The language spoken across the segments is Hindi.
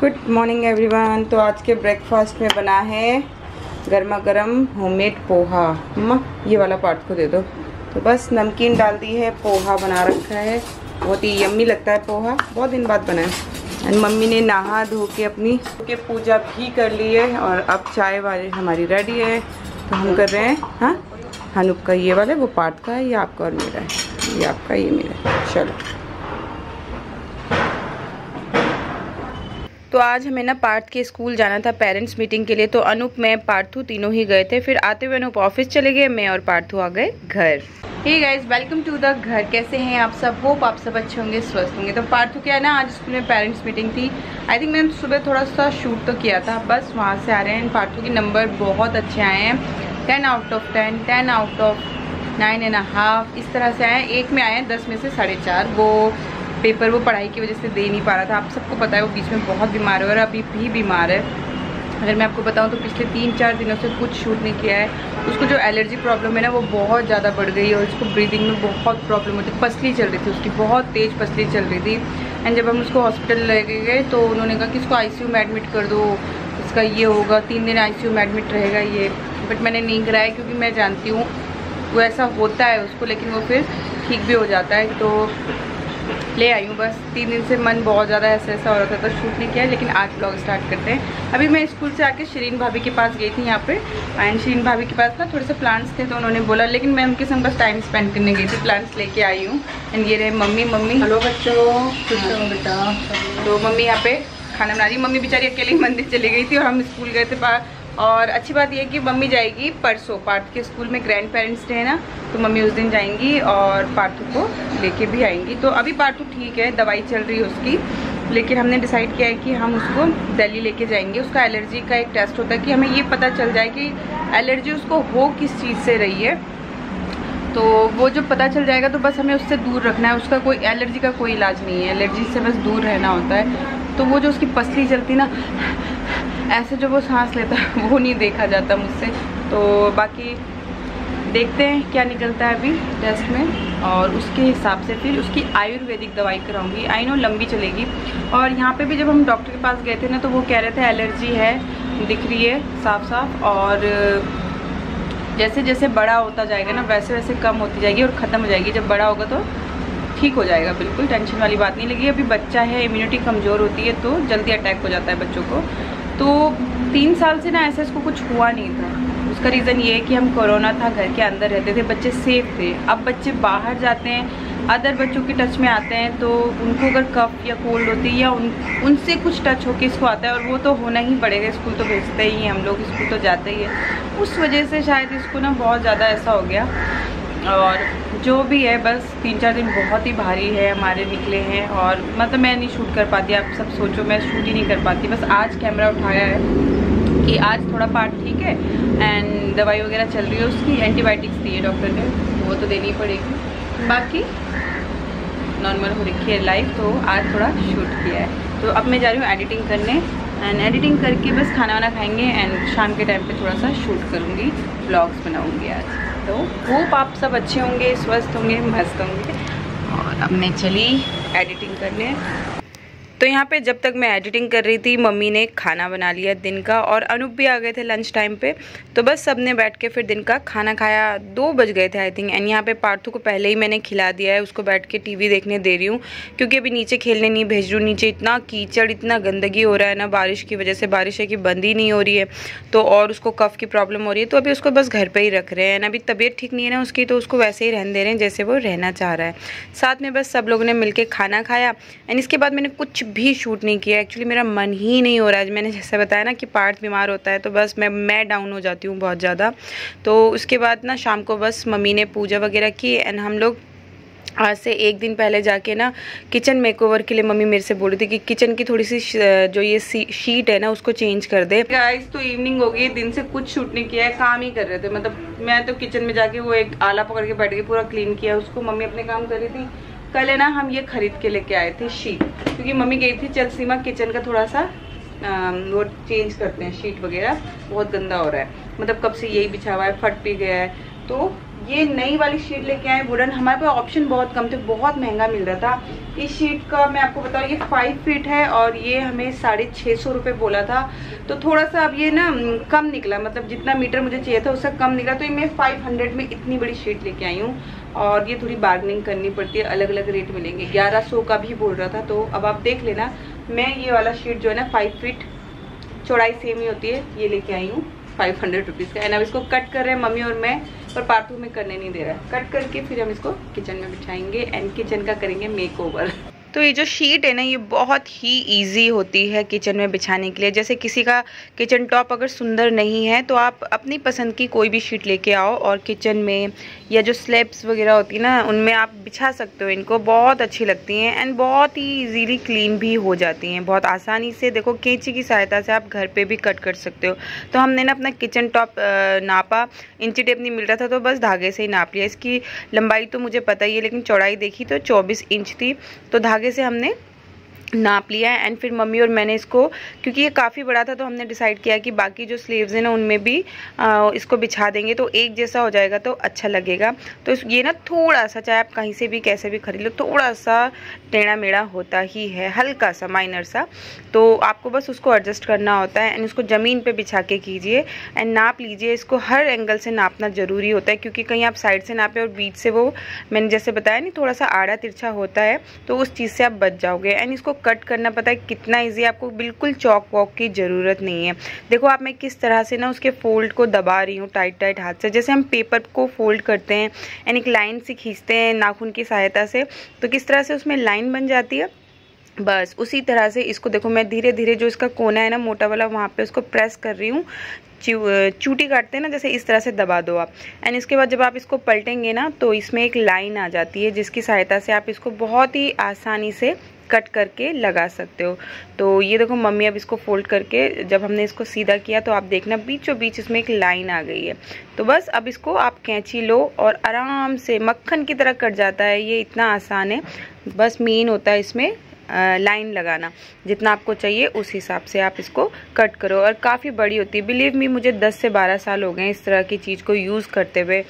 Good morning everyone. तो आज के ब्रेकफास्ट में बना है गर्मा गर्म होममेड पोहा। मम्मा ये वाला पार्ट को दे दो। तो बस नमकीन डाल दी है, पोहा बना रखा है। बहुत ही यम्मी लगता है पोहा, बहुत दिन बाद बना है। एंड मम्मी ने नहा धो के अपनी पूजा भी कर ली है और अब चाय वाली हमारी रेडी है। तो हम कर रहे हैं, हाँ हनुप का ये वाला वो पार्ट का है, ये आपका और मेरा है, ये आपका ये मेरा है। चलो तो आज हमें ना पार्थ के स्कूल जाना था पेरेंट्स मीटिंग के लिए। तो अनूप मैं पार्थू तीनों ही गए थे। फिर आते हुए अनूप ऑफिस चले गए, मैं और पार्थू आ गए घर। Hey guys, welcome to the घर। कैसे हैं आप सब? होप आप सब अच्छे होंगे, स्वस्थ होंगे। तो पार्थू क्या है ना, आज स्कूल में पेरेंट्स मीटिंग थी। आई थिंक मैंने सुबह थोड़ा सा शूट तो किया था, बस वहाँ से आ रहे हैं। पार्थू के नंबर बहुत अच्छे आए हैं, 10 आउट ऑफ 10, 10 आउट ऑफ 9.5 इस तरह से आए हैं। एक में आए हैं 10 में से 4.5। वो पेपर वो पढ़ाई की वजह से दे नहीं पा रहा था। आप सबको पता है वो बीच में बहुत बीमार है और अभी भी बीमार है। अगर मैं आपको बताऊं तो पिछले 3-4 दिनों से कुछ शूट नहीं किया है। उसको जो एलर्जी प्रॉब्लम है ना वो बहुत ज़्यादा बढ़ गई है और उसको ब्रीदिंग में बहुत प्रॉब्लम होती है। पसली चल रही थी उसकी, बहुत तेज़ पसली चल रही थी। एंड जब हम उसको हॉस्पिटल ले गए तो उन्होंने कहा कि इसको ICU में एडमिट कर दो, इसका ये होगा 3 दिन ICU में एडमिट रहेगा ये। बट मैंने नहीं कराया क्योंकि मैं जानती हूँ वो ऐसा होता है उसको, लेकिन वो फिर ठीक भी हो जाता है। तो ले आई हूँ। बस 3 दिन से मन बहुत ज़्यादा ऐसा हो रहा था तो शूट नहीं किया, लेकिन आज ब्लॉग स्टार्ट करते हैं। अभी मैं स्कूल से आके शिरीन भाभी के पास गई थी यहाँ पे। एंड शिरीन भाभी के पास ना थोड़े से प्लांट्स थे तो उन्होंने बोला, लेकिन मैं उनके संग बस टाइम स्पेंड करने गई थी। प्लांट्स लेके आई हूँ। एंड ये रहे मम्मी। हेलो बच्चों, बेटा। तो मम्मी यहाँ पे खाना बना रही। मम्मी बेचारी अकेली मंदिर चली गई थी और हम स्कूल गए थे बाहर। और अच्छी बात यह है कि मम्मी जाएगी परसों, पार्थ के स्कूल में ग्रैंड पेरेंट्स डे है ना, तो मम्मी उस दिन जाएंगी और पार्थू को लेके भी आएंगी। तो अभी पार्थू ठीक है, दवाई चल रही है उसकी, लेकिन हमने डिसाइड किया है कि हम उसको दिल्ली लेके जाएंगे। उसका एलर्जी का एक टेस्ट होता है कि हमें ये पता चल जाए कि एलर्जी उसको हो किस चीज़ से रही है। तो वो जो पता चल जाएगा तो बस हमें उससे दूर रखना है। उसका कोई एलर्जी का कोई इलाज नहीं है, एलर्जी से बस दूर रहना होता है। तो वो जो उसकी पसली चलती ना, ऐसे जो वो सांस लेता है वो नहीं देखा जाता मुझसे। तो बाकी देखते हैं क्या निकलता है अभी टेस्ट में, और उसके हिसाब से फिर उसकी आयुर्वेदिक दवाई कराऊंगी। आई नो लंबी चलेगी। और यहाँ पे भी जब हम डॉक्टर के पास गए थे ना तो वो कह रहे थे एलर्जी है, दिख रही है साफ साफ, और जैसे जैसे बड़ा होता जाएगा ना वैसे वैसे कम होती जाएगी और ख़त्म हो जाएगी। जब बड़ा होगा तो ठीक हो जाएगा, बिल्कुल टेंशन वाली बात नहीं लगी। अभी बच्चा है, इम्यूनिटी कमज़ोर होती है तो जल्दी अटैक हो जाता है बच्चों को। तो 3 साल से ना ऐसा इसको कुछ हुआ नहीं था। उसका रीज़न ये है कि हम कोरोना था, घर के अंदर रहते थे, बच्चे सेफ थे। अब बच्चे बाहर जाते हैं, अदर बच्चों के टच में आते हैं, तो उनको अगर कफ या कोल्ड होती है या उनसे कुछ टच होकर इसको आता है, और वो तो होना ही पड़ेगा। स्कूल तो भेजते ही हैं हम लोग, स्कूल तो जाते ही है। उस वजह से शायद इसको ना बहुत ज़्यादा ऐसा हो गया। और जो भी है बस 3-4 दिन बहुत ही भारी है हमारे निकले हैं। और मतलब मैं नहीं शूट कर पाती, आप सब सोचो मैं शूट ही नहीं कर पाती। बस आज कैमरा उठाया है कि आज थोड़ा पार्ट ठीक है एंड दवाई वगैरह चल रही है उसकी, एंटीबायोटिक्स दी है डॉक्टर ने, वो तो देनी पड़ेगी। बाकी नॉर्मल हो रखी है लाइफ, तो आज थोड़ा शूट किया है। तो अब मैं जा रही हूँ एडिटिंग करने, एंड एडिटिंग करके बस खाना वाना खाएंगे एंड शाम के टाइम पे थोड़ा सा शूट करूँगी, व्लॉग्स बनाऊँगी आज। तो होप आप सब अच्छे होंगे, स्वस्थ होंगे, मस्त होंगे। और अब मैं चली एडिटिंग करने। तो यहाँ पे जब तक मैं एडिटिंग कर रही थी मम्मी ने खाना बना लिया दिन का, और अनूप भी आ गए थे लंच टाइम पे। तो बस सबने बैठ के फिर दिन का खाना खाया। 2 बज गए थे आई थिंक। एंड यहाँ पे पार्थू को पहले ही मैंने खिला दिया है, उसको बैठ के टीवी देखने दे रही हूँ क्योंकि अभी नीचे खेलने नहीं भेज रही हूँ। नीचे इतना कीचड़, इतना गंदगी हो रहा है ना बारिश की वजह से, बारिश है कि बंद ही नहीं हो रही है। तो और उसको कफ की प्रॉब्लम हो रही है, तो अभी उसको बस घर पर ही रख रहे हैं। अभी तबीयत ठीक नहीं है ना उसकी, तो उसको वैसे ही रहने दे रहे हैं जैसे वो रहना चाह रहा है। साथ में बस सब लोगों ने मिलकर खाना खाया। एंड इसके बाद मैंने कुछ भी शूट नहीं किया। एक्चुअली मेरा मन ही नहीं हो रहा है। मैंने जैसे बताया ना कि पार्थ बीमार होता है तो बस मैं डाउन हो जाती हूँ बहुत ज़्यादा। तो उसके बाद ना शाम को बस मम्मी ने पूजा वगैरह की एंड हम लोग आज से 1 दिन पहले जाके ना किचन मेकओवर के लिए मम्मी मेरे से बोल रही थी कि किचन की थोड़ी सी जो ये शीट है ना उसको चेंज कर दे। गाइस तो इवनिंग हो गई, दिन से कुछ शूट नहीं किया है, काम ही कर रहे थे। मतलब मैं तो किचन में जाके वो एक आला पकड़ के बैठ गई, पूरा क्लीन किया उसको। मम्मी अपने काम कर रही थी। कल है ना हम ये खरीद के लेके आए थे शीट, क्योंकि मम्मी गई थी चल सीमा किचन का थोड़ा सा वो चेंज करते हैं, शीट वगैरह बहुत गंदा हो रहा है। मतलब कब से यही बिछा हुआ है, फट भी गया है। तो ये नई वाली शीट लेके आए वुडन। हमारे पास ऑप्शन बहुत कम थे, बहुत महंगा मिल रहा था। इस शीट का मैं आपको बताऊँ, ये 5 फीट है और ये हमें 650 रुपये बोला था। तो थोड़ा सा अब ये ना कम निकला, मतलब जितना मीटर मुझे चाहिए था उससे कम निकला। तो ये मैं 500 में इतनी बड़ी शीट लेके आई हूँ। और ये थोड़ी बार्गेनिंग करनी पड़ती है, अलग अलग रेट मिलेंगे। 1100 का भी बोल रहा था। तो अब आप देख लेना, मैं ये वाला शीट जो है ना 5 फीट चौड़ाई सेम ही होती है, ये लेके आई हूँ 500 रुपीज़ का। एंड अब इसको कट कर रहे हैं मम्मी और मैं, पर पार्थू में करने नहीं दे रहा है। कट करके फिर हम इसको किचन में बिछाएंगे एंड किचन का करेंगे मेकओवर। तो ये जो शीट है ना, ये बहुत ही इजी होती है किचन में बिछाने के लिए। जैसे किसी का किचन टॉप अगर सुंदर नहीं है तो आप अपनी पसंद की कोई भी शीट लेके आओ और किचन में या जो स्लैब्स वगैरह होती है ना, उनमें आप बिछा सकते हो। इनको बहुत अच्छी लगती हैं एंड बहुत ही इजीली क्लीन भी हो जाती हैं, बहुत आसानी से। देखो कैंची की सहायता से आप घर पे भी कट कर सकते हो। तो हमने ना अपना किचन टॉप नापा, इंची टेप नहीं मिल रहा था तो बस धागे से ही नाप लिया। इसकी लंबाई तो मुझे पता ही है, लेकिन चौड़ाई देखी तो 24 इंच थी। तो धागे से हमने नाप लिया है। एंड फिर मम्मी और मैंने इसको, क्योंकि ये काफ़ी बड़ा था, तो हमने डिसाइड किया कि बाकी जो स्लीव्स हैं ना उनमें भी इसको बिछा देंगे तो एक जैसा हो जाएगा तो अच्छा लगेगा। तो ये ना थोड़ा सा, चाहे आप कहीं से भी कैसे भी खरीद लो, थोड़ा सा टेढ़ा मेढ़ा होता ही है, हल्का सा, माइनर सा। तो आपको बस उसको एडजस्ट करना होता है। एंड उसको ज़मीन पे बिछा के कीजिए एंड नाप लीजिए। इसको हर एंगल से नापना ज़रूरी होता है, क्योंकि कहीं आप साइड से नापे और बीच से वो, मैंने जैसे बताया नहीं, थोड़ा सा आड़ा तिरछा होता है, तो उस चीज़ से आप बच जाओगे। एंड इसको कट करना पता है कितना इजी, आपको बिल्कुल चौक वॉक की ज़रूरत नहीं है। देखो आप, मैं किस तरह से ना उसके फोल्ड को दबा रही हूँ टाइट टाइट हाथ से, जैसे हम पेपर को फोल्ड करते हैं एंड एक लाइन से खींचते हैं नाखून की सहायता से, तो किस तरह से उसमें लाइन बन जाती है, बस उसी तरह से इसको देखो मैं धीरे धीरे जो इसका कोना है ना मोटा वाला, वहाँ पे उसको प्रेस कर रही हूँ। चूटी काटते हैं ना, जैसे इस तरह से दबा दो आप। एंड इसके बाद जब आप इसको पलटेंगे ना तो इसमें एक लाइन आ जाती है, जिसकी सहायता से आप इसको बहुत ही आसानी से कट करके लगा सकते हो। तो ये देखो मम्मी अब इसको फोल्ड करके, जब हमने इसको सीधा किया तो आप देखना बीचों बीच इसमें एक लाइन आ गई है। तो बस अब इसको आप कैंची लो और आराम से मक्खन की तरह कट जाता है। ये इतना आसान है, बस मेन होता है इसमें लाइन लगाना। जितना आपको चाहिए उस हिसाब से आप इसको कट करो। और काफ़ी बड़ी होती है, बिलीव मी, मुझे 10 से 12 साल हो गए इस तरह की चीज़ को यूज़ करते हुए।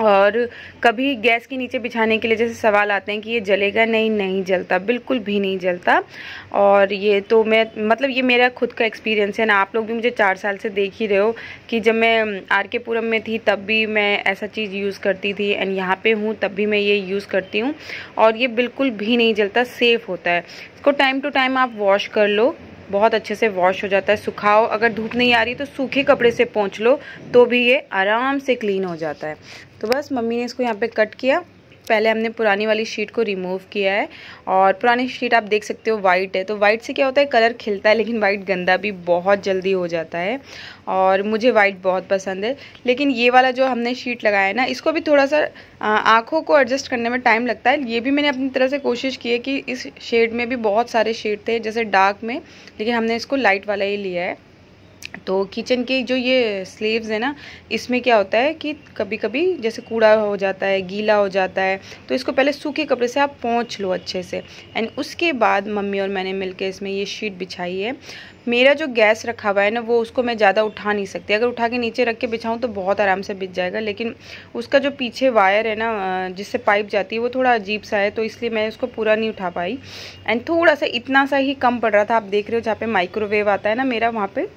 और कभी गैस के नीचे बिछाने के लिए जैसे सवाल आते हैं कि ये जलेगा, नहीं, नहीं जलता, बिल्कुल भी नहीं जलता। और ये तो मैं, मतलब ये मेरा खुद का एक्सपीरियंस है ना। आप लोग भी मुझे 4 साल से देख ही रहे हो कि जब मैं RK पुरम में थी तब भी मैं ऐसा चीज़ यूज़ करती थी, एंड यहाँ पे हूँ तब भी मैं ये यूज़ करती हूँ। और ये बिल्कुल भी नहीं जलता, सेफ़ होता है। इसको टाइम टू टाइम आप वॉश कर लो, बहुत अच्छे से वॉश हो जाता है। सुखाओ, अगर धूप नहीं आ रही तो सूखे कपड़े से पोंछ लो तो भी ये आराम से क्लीन हो जाता है। तो बस मम्मी ने इसको यहाँ पे कट किया। पहले हमने पुरानी वाली शीट को रिमूव किया है, और पुरानी शीट आप देख सकते हो वाइट है। तो वाइट से क्या होता है, कलर खिलता है, लेकिन वाइट गंदा भी बहुत जल्दी हो जाता है। और मुझे वाइट बहुत पसंद है। लेकिन ये वाला जो हमने शीट लगाया है ना, इसको भी थोड़ा सा आँखों को एडजस्ट करने में टाइम लगता है। ये भी मैंने अपनी तरफ से कोशिश की है कि इस शेड में भी बहुत सारे शेड थे जैसे डार्क में, लेकिन हमने इसको लाइट वाला ही लिया है। तो किचन के जो ये स्लेव्स है ना, इसमें क्या होता है कि कभी कभी जैसे कूड़ा हो जाता है, गीला हो जाता है, तो इसको पहले सूखे कपड़े से आप पोंछ लो अच्छे से। एंड उसके बाद मम्मी और मैंने मिलके इसमें ये शीट बिछाई है। मेरा जो गैस रखा हुआ है ना, वो उसको मैं ज़्यादा उठा नहीं सकती। अगर उठा के नीचे रख के बिछाऊँ तो बहुत आराम से बिछ जाएगा, लेकिन उसका जो पीछे वायर है ना जिससे पाइप जाती है, वो थोड़ा अजीब सा है, तो इसलिए मैं उसको पूरा नहीं उठा पाई। एंड थोड़ा सा इतना सा ही कम पड़ रहा था। आप देख रहे हो जहाँ पे माइक्रोवेव आता है ना मेरा, वहाँ पे,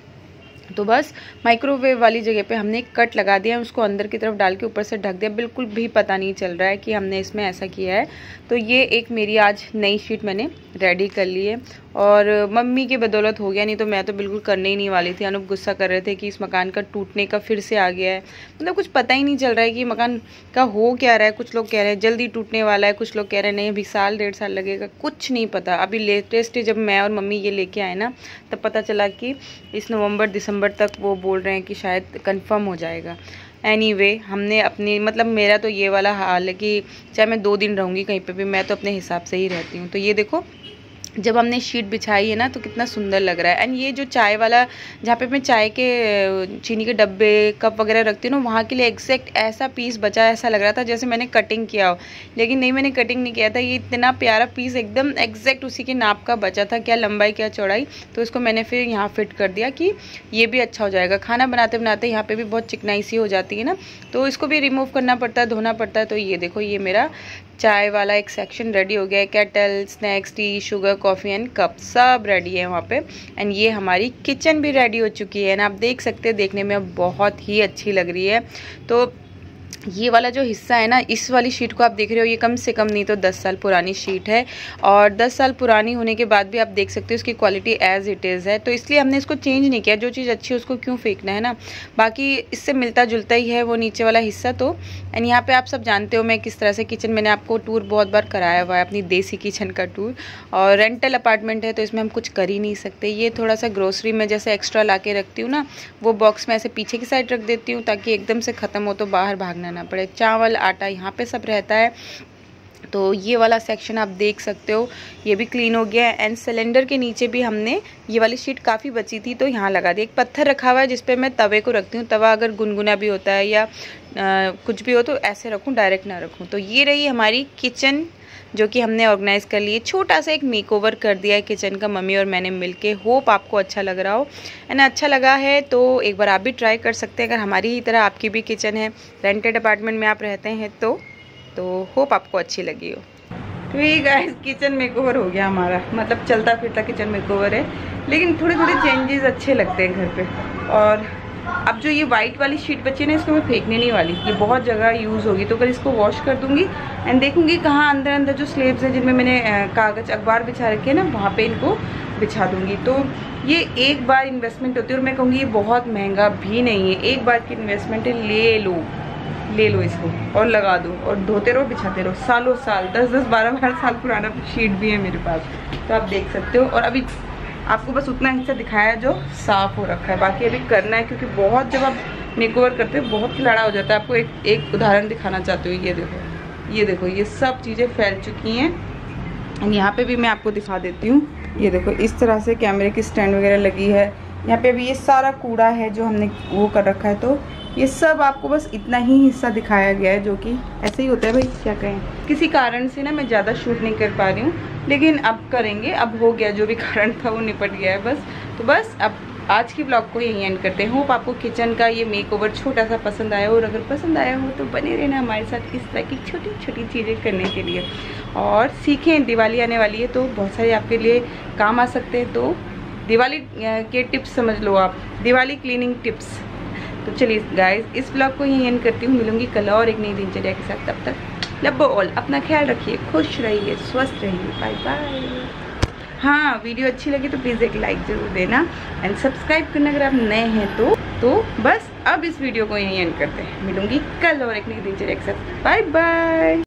तो बस माइक्रोवेव वाली जगह पे हमने एक कट लगा दिया, उसको अंदर की तरफ डाल के ऊपर से ढक दिया। बिल्कुल भी पता नहीं चल रहा है कि हमने इसमें ऐसा किया है। तो ये एक मेरी आज नई शीट मैंने रेडी कर ली है, और मम्मी की बदौलत हो गया, नहीं तो मैं तो बिल्कुल करने ही नहीं वाली थी। अनूप गुस्सा कर रहे थे कि इस मकान का टूटने का फिर से आ गया है। मतलब कुछ पता ही नहीं चल रहा है कि मकान का हो क्या रहा है। कुछ लोग कह रहे हैं जल्दी टूटने वाला है, कुछ लोग कह रहे हैं नहीं अभी 1-1.5 साल लगेगा, कुछ नहीं पता। अभी लेटेस्ट जब मैं और मम्मी ये लेके आए ना, तब पता चला कि इस नवंबर दिसंबर तक वो बोल रहे हैं कि शायद कंफर्म हो जाएगा। एनीवे, हमने अपनी, मतलब मेरा तो ये वाला हाल है कि चाहे मैं 2 दिन रहूँगी कहीं पे भी, मैं तो अपने हिसाब से ही रहती हूँ। तो ये देखो जब हमने शीट बिछाई है ना तो कितना सुंदर लग रहा है। एंड ये जो चाय वाला, जहाँ पे मैं चाय के चीनी के डब्बे कप वगैरह रखती हूँ ना, वहाँ के लिए एग्जैक्ट ऐसा पीस बचा, ऐसा लग रहा था जैसे मैंने कटिंग किया हो, लेकिन नहीं, मैंने कटिंग नहीं किया था। ये इतना प्यारा पीस एकदम एग्जैक्ट उसी के नाप का बचा था, क्या लंबाई क्या चौड़ाई। तो इसको मैंने फिर यहाँ फिट कर दिया कि ये भी अच्छा हो जाएगा। खाना बनाते बनाते यहाँ पर भी बहुत चिकनाई सी हो जाती है ना, तो इसको भी रिमूव करना पड़ता है, धोना पड़ता है। तो ये देखो, ये मेरा चाय वाला एक सेक्शन रेडी हो गया है। Kettle, snacks, T, sugar, coffee and cup सब रेडी है वहाँ पे। एंड ये हमारी किचन भी रेडी हो चुकी है ना, आप देख सकते हैं, देखने में बहुत ही अच्छी लग रही है। तो ये वाला जो हिस्सा है ना, इस वाली शीट को आप देख रहे हो, ये कम से कम नहीं तो 10 साल पुरानी शीट है। और 10 साल पुरानी होने के बाद भी आप देख सकते हो इसकी क्वालिटी एज इट इज़ है। तो इसलिए हमने इसको चेंज नहीं किया। जो चीज़ अच्छी है उसको क्यों फेंकना है ना। बाकी इससे मिलता जुलता ही है वो नीचे वाला हिस्सा। तो एंड यहाँ पे आप सब जानते हो मैं किस तरह से किचन, मैंने आपको टूर बहुत बार कराया हुआ है, अपनी देसी किचन का टूर। और रेंटल अपार्टमेंट है तो इसमें हम कुछ कर ही नहीं सकते। ये थोड़ा सा ग्रोसरी में जैसे एक्स्ट्रा ला के रखती हूँ ना, वो बॉक्स में ऐसे पीछे की साइड रख देती हूँ ताकि एकदम से ख़त्म हो तो बाहर भागना ना पड़े। चावल, आटा यहाँ पे सब रहता है। तो ये वाला सेक्शन आप देख सकते हो, ये भी क्लीन हो गया है। एंड सिलेंडर के नीचे भी हमने ये वाली शीट काफ़ी बची थी तो यहाँ लगा दी। एक पत्थर रखा हुआ है जिस पे मैं तवे को रखती हूँ। तवा अगर गुनगुना भी होता है या कुछ भी हो तो ऐसे रखूँ, डायरेक्ट ना रखूँ। तो ये रही हमारी किचन जो कि हमने ऑर्गेनाइज़ कर लिए। छोटा सा एक मेकओवर कर दिया है किचन का, मम्मी और मैंने मिलके। होप आपको अच्छा लग रहा हो। एंड अच्छा लगा है तो एक बार आप भी ट्राई कर सकते हैं, अगर हमारी ही तरह आपकी भी किचन है, रेंटेड अपार्टमेंट में आप रहते हैं तो होप आपको अच्छी लगी हो। तो ये गाइस किचन मेकओवर हो गया हमारा, मतलब चलता फिरता किचन मेकओवर है, लेकिन थोड़े थोड़े चेंजेस अच्छे लगते हैं घर पे। और अब जो ये वाइट वाली शीट बची है ना, इसको मैं फेंकने नहीं वाली, ये बहुत जगह यूज़ होगी। तो कल इसको वॉश कर दूंगी एंड देखूंगी कहाँ अंदर अंदर जो स्लेब्स हैं जिनमें मैंने कागज़ अखबार बिछा रखे हैं ना, वहाँ पे इनको बिछा दूंगी। तो ये एक बार इन्वेस्टमेंट होती है, और मैं कहूँगी ये बहुत महंगा भी नहीं है। एक बार की इन्वेस्टमेंट है, ले लो इसको और लगा दो और धोते रहो, बिछाते रहो, सालों साल, 10-10, 12-12 साल पुराना शीट भी है मेरे पास। तो आप देख सकते हो। और अभी आपको बस उतना हिस्सा दिखाया है जो साफ़ हो रखा है, बाकी अभी करना है, क्योंकि बहुत जब आप मेकओवर करते हो बहुत खिलाड़ा हो जाता है। आपको एक उदाहरण दिखाना चाहती हूँ, ये देखो ये सब चीज़ें फैल चुकी हैं। यहाँ पे भी मैं आपको दिखा देती हूँ, ये देखो इस तरह से कैमरे की स्टैंड वगैरह लगी है। यहाँ पे भी ये सारा कूड़ा है जो हमने वो कर रखा है। तो ये सब आपको बस इतना ही हिस्सा दिखाया गया है, जो कि ऐसे ही होता है भाई, क्या कहें। किसी कारण से ना मैं ज़्यादा शूट नहीं कर पा रही हूँ, लेकिन अब करेंगे। अब हो गया, जो भी कारण था वो निपट गया है बस। तो बस अब आज की ब्लॉग को यहीं एंड करते हैं। होप आपको किचन का ये मेकओवर छोटा सा पसंद आया हो, और अगर पसंद आया हो तो बने रहना हमारे साथ इस तरह की छोटी छोटी चीज़ें करने के लिए। और सीखें, दिवाली आने वाली है तो बहुत सारे आपके लिए काम आ सकते हैं। तो दिवाली के टिप्स समझ लो आप, दिवाली क्लीनिंग टिप्स। तो चलिए गाइस, इस ब्लॉग को यहीं एंड करती हूँ। मिलूंगी कल और एक नई दिनचर्या के साथ। तब तक लव यू ऑल, अपना ख्याल रखिए, खुश रहिए, स्वस्थ रहिए, बाय बाय। हाँ, वीडियो अच्छी लगी तो प्लीज़ एक लाइक ज़रूर देना एंड सब्सक्राइब करना अगर आप नए हैं तो बस अब इस वीडियो को यहीं एंड करते हैं। मिलूंगी कल और एक नई दिनचर्या के साथ। Bye bye.